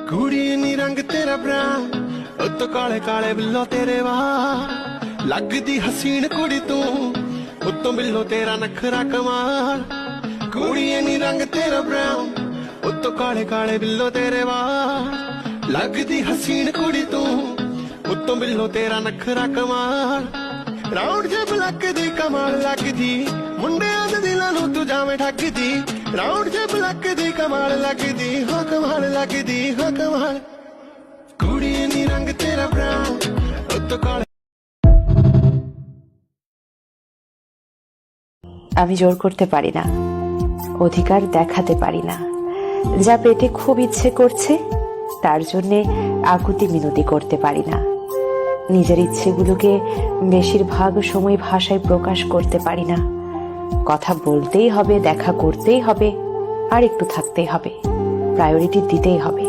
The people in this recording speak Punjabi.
ਕੁੜੀ ਨੀ ਰੰਗ ਤੇਰਾ ਬਰਾਊਨ ਉੱਤੋਂ ਕਾਲੇ ਕਾਲੇ ਬਿੱਲੋ ਤੇਰੇ ਵਾਲ ਲੱਗਦੀ ਹਸੀਨ ਕੁੜੀ ਤੂੰ ਉੱਤੋਂ ਬਿੱਲੋ ਤੇਰਾ ਨਖਰਾ ਕਮਾਲ ਕੁੜੀ ਨੀ ਰੰਗ ਤੇਰਾ ਬਰਾਊਨ ਉੱਤੋਂ ਕਾਲੇ ਕਾਲੇ ਬਿੱਲੋ ਤੇਰੇ ਵਾਲ ਲੱਗਦੀ ਹਸੀਨ ਕੁੜੀ ਤੂੰ ਉੱਤੋਂ ਬਿੱਲੋ ਤੇਰਾ ਨਖਰਾ ਕਮਾਲ ਰਾਉਂਡ ਜੇ ਬਲੱਕ ਦੀ ਕਮਾਲ ਲੱਗਦੀ ਮੁੰਡਿਆਂ ਦੇ ਦਿਲਾਂ ਨੂੰ ਤੂੰ ਜਾਵੇਂ ਠੱਗਦੀ ਰਾਉਂਡ ਜੇ ਬਲੱਕ ਦੀ ਕਮਾਲ ਲੱਗਦੀ ਹੋ ਕਮਾਲ ਲੱਗਦੀ ਹੋ ਕਮਾਲ ਕੁੜੀ ਨੀ ਰੰਗ ਤੇਰਾ ਬਰਾਊਨ ਉੱਤੋਂ ਕਾਲੇ আমি জোর করতে পারি না, অধিকার দেখাতে পারি না। যা পেটে খুব ইচ্ছে করছে তার জন্যে আকুতি মিনতি করতে পারি না। নিজের ইচ্ছেগুলোকে বেশিরভাগ সময় ভাষায় প্রকাশ করতে পারি না। কথা বলতেই হবে, দেখা করতেই হবে, আর একটু থাকতেই হবে, প্রায়োরিটি দিতেই হবে।